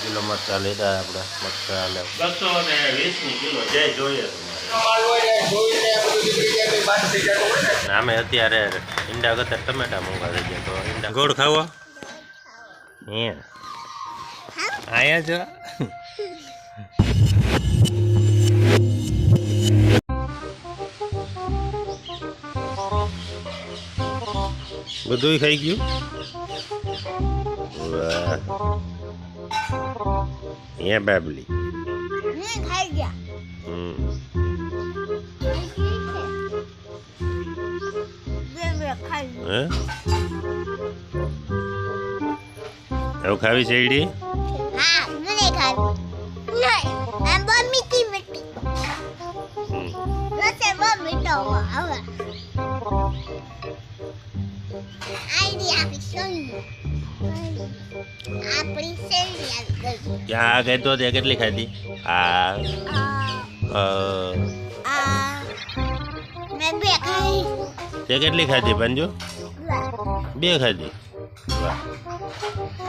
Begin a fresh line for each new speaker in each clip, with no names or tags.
Kilo મરચાં લીધા આપણે મરચાં લે 220 કિલો જે જોઈએ અમે અત્યારે ઈંડા કરતા ટમેટા મોંઘા થઈ ગયા તો ઈંડા ગોળ ખાવો આયા જો બધું ખાઈ ગયું વાહ બાબલી
ખાઈ ગયા
એવું ખાવી શેરડી
હા મને ખાવી નહીં આ બહુ મીઠી મીઠી રસે બહુ મીઠો આવે આઈડી આપી સોની આપણી શેરડી આવી ગઈ
ક્યાં ગઈ તો તે કેટલી ખાધી
મેં બે ખાઈ
તે કેટલી ખાધી પંજો બે ખાધી વાહ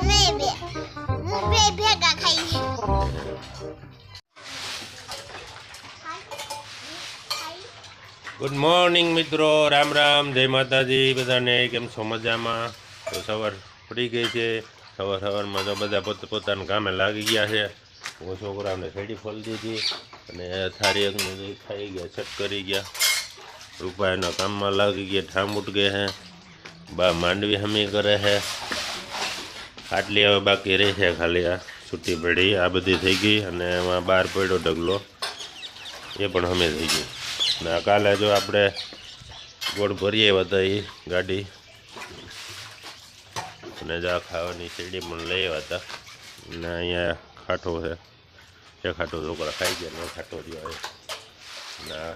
મેં બે ભેગા ખાઈ
ગુડ મોર્નિંગ મિત્રો રામ રામ જય માતાજી બધાને કેમ છો મજામાં તો સવાર પડી ગઈ છે સવારમાં તો બધા પોતાના કામે લાગી ગયા છે હું છોકરાને શેરડી ફોલી દીધી અને થાળી અગ્નિ ખાઈ ગયા છટ કરી ગયા રૂપાઈના કામમાં લાગી ગયા ઠામ ઉઠ ગયા હે બા માંડવી હમી કરે છે આટલી હવે બાકી રહી છે ખાલી આ છૂટી પડી આ બધી થઈ ગઈ અને એમાં બહાર પડ્યો ઢગલો એ પણ હમે થઈ ગઈ ને કાલે જો આપણે ગોળ ભરીએ હતા એ ગાડી અને જા ખાવાની શેરડી પણ લઈ આવ્યા હતા ને અહીંયા ખાટો છે એ ખાટો છોકરા ખાઈ ગયા ને ખાટો રહ્યો ના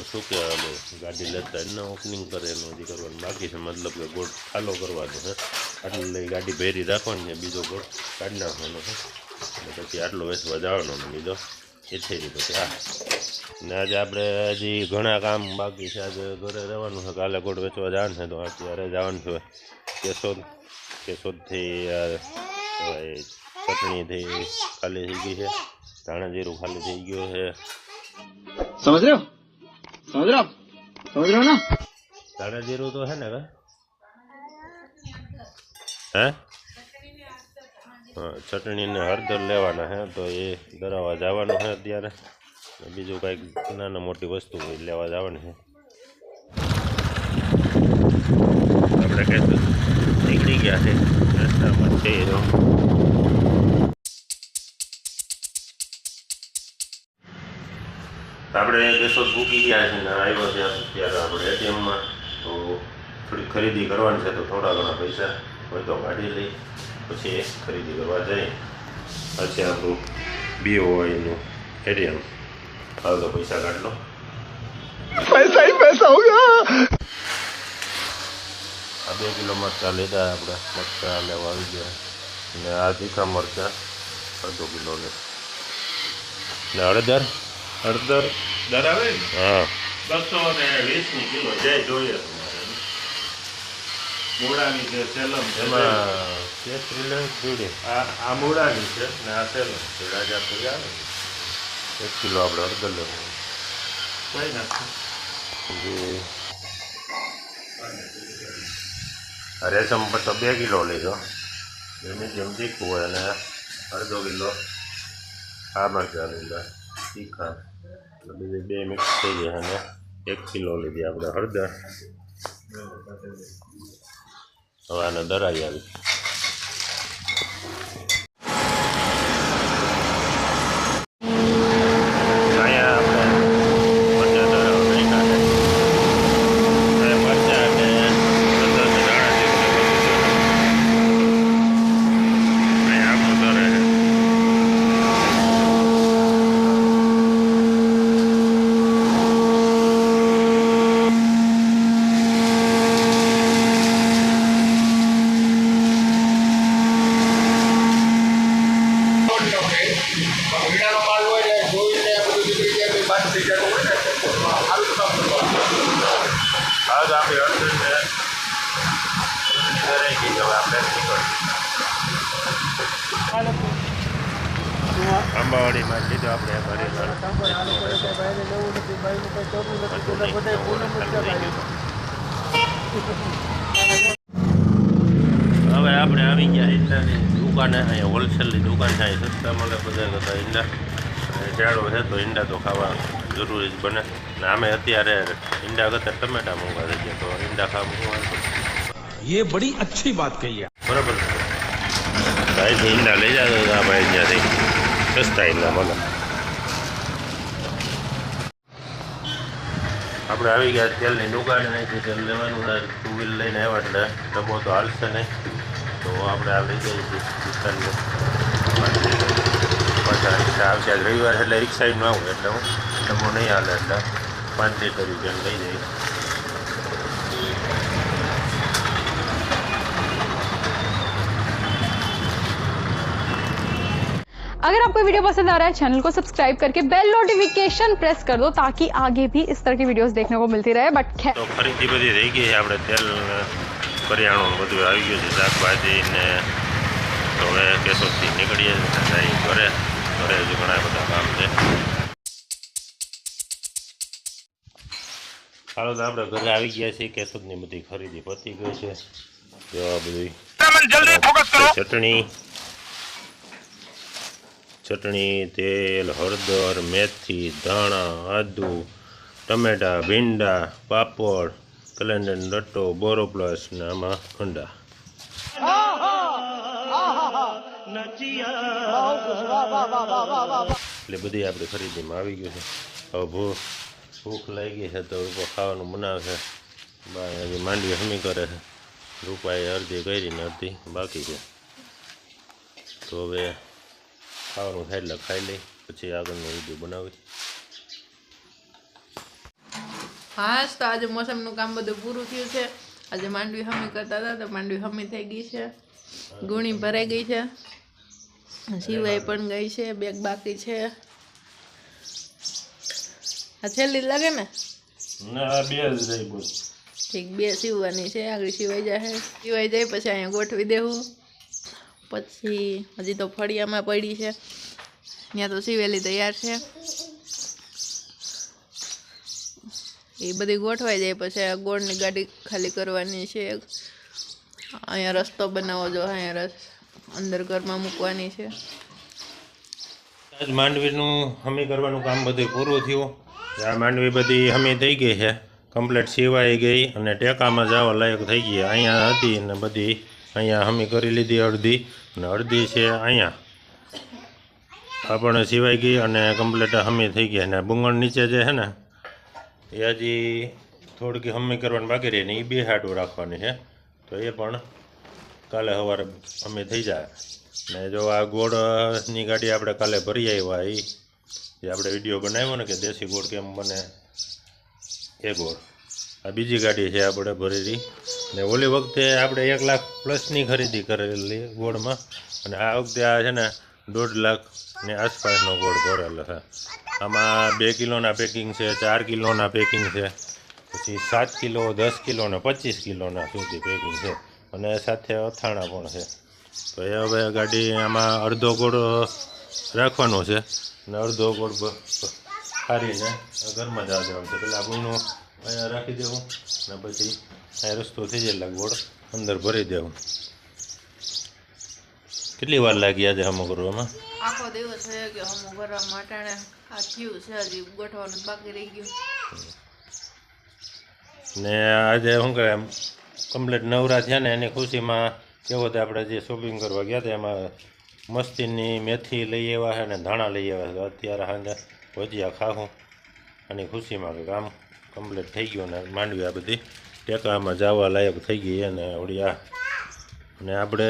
શું કહેવાય ગાડી લેતા એને ઓપનિંગ કરે એનું હજી કરવાનું બાકી છે મતલબ કે ગોળ ખાલો કરવાનો છે આટલું લઈ ગાડી ભેરી રાખવાની છે બીજો ગોળ કાઢી નાખવાનો છે અને પછી આટલો વેચવા જવાનો ને બીજો એ થઈ ગયું પછી આ ને આજે આપણે હજી ઘણા કામ બાકી છે આજે ઘરે રહેવાનું છે કાલે ગોળ વેચવા જવાનું છે તો અત્યારે જવાનું છે કેશોદથી ચટણીથી ખાલી થઈ ગઈ છે ધાણા જીરું ખાલી થઈ ગયું છે
समझ रहे हो ना
ધાણા જીરું તો છે ને હે હા ચટણીને હળદર લેવાના છે તો એ દરાવવા જવાનું છે અત્યારે બીજું કાંઈક નાના મોટી વસ્તુ લેવા જવાની છે આપણે કહેતું નીકળી ગયા છે રસ્તામાં છે આપણે કેશોદ ભૂકી ગયા છે ને આવ્યો છે ત્યારે આપણે એટીએમમાં તો થોડી ખરીદી કરવાની છે તો થોડા ઘણા પૈસા હોય તો કાઢી લઈ પછી ખરીદી કરવા જઈએ પછી આપણું BOIનું એટીએમ હાલ તો પૈસા કાઢ લો
पैसा ही पैसा होगा
આ 2 કિલો મરચાં લીધા આપણે મરચાં લેવા આવી ગયા ને આ તીખા મરચાં અડધો કિલો ને હળદર દર આવે ને હા 220 કિલો જે જોઈએ મૂળાની છે સેલમ એમાં છે શ્રીલંક જોડી આ મૂળાની છે ને આ સેલમ છે રાજાપુરી આવે 1 કિલો આપણે હળદર લેવું કઈ નાખું રેશમ પટ્ટો 2 કિલો લીધો મીડિયમ તીખું હોય અને અડધો કિલો આ મરચાં લીધા તીખા બીજી 2 મિક્સ થઈ ગયા અને 1 કિલો લીધી આપણે હળદર હવે આને દરાઈ આવી આંબાવાડીમાં લીધો આપણે હવે આપણે આવી ગયા ઈંડાની દુકાને. અહીંયા હોલસેલની દુકાન છે, અહીં સસ્તા મળે બધા કરતા ઈંડા. જાડો છે તો ઈંડા તો ખાવા જરૂરી જ બને. ને આમે અત્યારે ઈંડા કરતાં ટમેટા મોંઘા થઈ ગયા, તો ઈંડા ખાવા
ये बड़ी अच्छी बात कही है.
બરાબર. અહીંથી ઈંડા લઈ જતો આ ભાઈ ત્યાંથી સસ્તા ઈંડા મળે. આપણે આવી ગયા તેલની દુકાને, અહીંથી તેલ લેવાનું. ટુ વ્હીલ લઈને આવ્યા એટલે ડબ્બો તો હાલશે નહીં, તો આપણે આ લઈ જઈએ છીએ દુકાનને. પાછા રિક્ષા આવશે. આજ રવિવાર એટલે રિક્ષા ન આવું એટલે હું ડબ્બો નહીં હાલે એટલે 5 લીટર રૂપિયાને લઈ જઈએ.
अगर आपको वीडियो पसंद आ रहा है चैनल को सब्सक्राइब करके बेल नोटिफिकेशन प्रेस कर दो ताकि आगे भी इस तरह की वीडियोस देखने को मिलती रहे. बट खैर
તો ખરીદી બધી થઈ ગઈ છે. આપણે તેલ કરિયાણું બધું આવી ગયું છે, શાકભાજી ને. તો હવે કેશોદથી નીકળીએ જઈ ઘરે. ઘરે હજુ ઘણા બધા કામ છે. હાલો તો આપણે ઘરે આવી ગયા છીએ. કેશોદની બધી ખરીદી પતી ગઈ છે. જો આ બધી ચટણી, તેલ, હળદર, મેથી, ધાણા, આદુ, ટમેટા, ભીંડા, પાપડ, કેલેન્ડર, લટ્ટો, બોરોપ્લસ ને આમાં અંડા. એટલે બધી આપણી ખરીદીમાં આવી ગયું છે. હવે ભૂખ લાગી છે તો રૂપા ખાવાનું બનાવે છે. હજી માંડવી હમી કરે છે. રૂપાએ અડધી કરીને અડધી બાકી છે. તો હવે ખાવાનું થાય એટલે ખાઈ લઈ, પછી આગળનો વિડીયો બનાવી.
હા, તો આજે મોસમનું કામ બધું પૂરું થયું છે. આજે માંડવી હમી કરતા હતા તો માંડવી હમી થઈ ગઈ છે. ગુણી ભરાઈ ગઈ છે, સિવાય પણ ગઈ છે. બેગ બાકી છે. આ છેલ્લી લાગે ને?
ના, બે જ રહી બોલ.
ઠીક, 2 સીવવાની છે. આગળ સિવાઈ જાય. સિવાઈ જાય પછી અહીંયા ગોઠવી દેવું. પછી હજી તો ફળિયામાં પડી છે, ત્યાં તો સિવેલી તૈયાર છે. એ બધી ગોઠવાઈ જાય પછી આ ગોળની ગાડી ખાલી કરવાની છે. અહીંયા રસ્તો બનાવવો જો, અહીંયા અંદર ઘરમાં મૂકવાની છે.
આજ માંડવીનું હમી કરવાનું કામ બધું પૂરું થયું. આ માંડવી બધી હમી થઈ ગઈ છે, કમ્પ્લીટ સીવાઈ ગઈ અને ટેકામાં જવા લાયક થઈ ગઈ. અહીંયા હતી ને બધી અહીંયા હમી કરી લીધી અડધી, અને અડધી છે અહીંયા આ પણ સિવાઈ ગઈ અને કમ્પ્લીટ હમી થઈ ગઈ. અને બુંગણ નીચે જે છે ને એ હજી થોડીક હમી કરવાની બાકી રહી ને એ 2 હાટું રાખવાની છે. તો એ પણ કાલે સવારે હમી થઈ જાય. ને જો આ ગોળની ગાડી આપણે કાલે ભરી આવ્યા, એ જે આપણે વિડીયો બનાવ્યો ને કે દેશી ગોળ કેમ બને એ ગોળ, આ બીજી ગાડી છે આપણે ભરેલી. ને ઓલી વખતે આપણે 1 લાખ પ્લસની ખરીદી કરેલી ગોળમાં, અને આ વખતે આ છે ને 1.5 લાખની આસપાસનો ગોળ ભરેલો છે. આમાં 2 કિલોના પેકિંગ છે, 4 કિલોના પેકિંગ છે, પછી 7 કિલો, 10 કિલો ને 25 કિલોના સુધી પેકિંગ છે, અને સાથે અથાણા પણ છે. તો એ હવે ગાડી આમાં અડધો ગોળ રાખવાનો છે અને અડધો ગોળ ફારીને ઘરમાં જવા દેવાનું છે. પેલા ગુણનું અહીંયા રાખી દેવું ને પછી અહીં રસ્તો થઈ જાય એટલે ગોળ અંદર ભરી દેવું. કેટલી વાર લાગી આજે હમો કરવામાં?
આખો દિવસ થઈ ગયો હમો કરવા માટે. આ થયું છે, હજી ગોઠવાનું બાકી રહી ગયું.
ને આજે શું કહે કમ્પ્લીટ નવરા થયા ને એની ખુશીમાં કેવો તો આપણે જે શોપિંગ કરવા ગયા હતા એમાં મસ્તીની મેથી લઈ આવ્યા છે ને ધાણા લઈ આવ્યા છે. અત્યારે સાંજે ભજીયા ખાવું આની ખુશીમાં કે કામ કમ્પ્લીટ થઈ ગયું ને માંડવી આ બધી ટેકામાં જવા લાયક થઈ ગઈ. અને ઓળી આ અને આપણે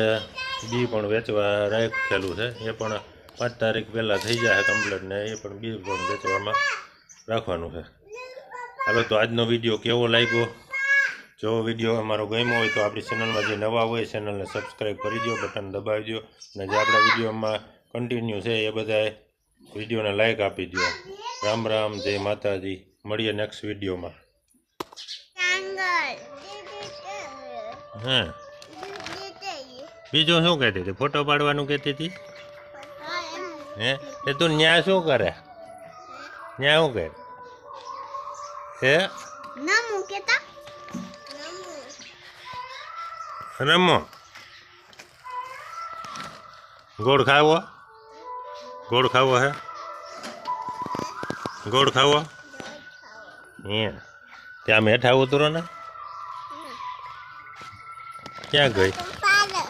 બી પણ વેચવા રાખેલું છે, એ પણ 5 તારીખ પહેલાં થઈ જાય કમ્પ્લીટ, ને એ પણ બી પણ વેચવામાં રાખવાનું છે. હાલો તો આજનો વિડીયો કેવો લાગ્યો? જો વિડીયો અમારો ગમ્યો હોય તો આપણી ચેનલમાં જે નવા હોય ચેનલને સબસ્ક્રાઈબ કરી દો, બટન દબાવી દો, અને જે આપણા વિડીયોમાં કન્ટિન્યુ છે એ બધા વિડીયોને લાઈક આપી દો. રામ રામ, જય માતાજી. મળીએ નેક્સ્ટ વિડીયોમાં. હા બીજું શું કહેતી હતી? ફોટો પાડવાનું કહેતી હતી? હે એ તું ન્યા શું કરે? ન્યા શું કરે? હે
નમુ કેતા
રમો. ગોળ ખાવો? ગોળ ખાવો હે? ગોળ ખાવો? હે ત્યાં મેઠા ઉતરો ને. ક્યાં ગઈ?
પાલે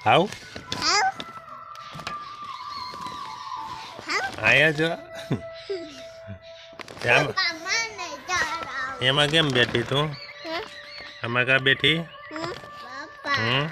હાવ
હાવ
આયા જો. ત્યાં
મને જરા
એમાં કેમ બેઠી તું? આમાં કા બેઠી?
બાપા
હમ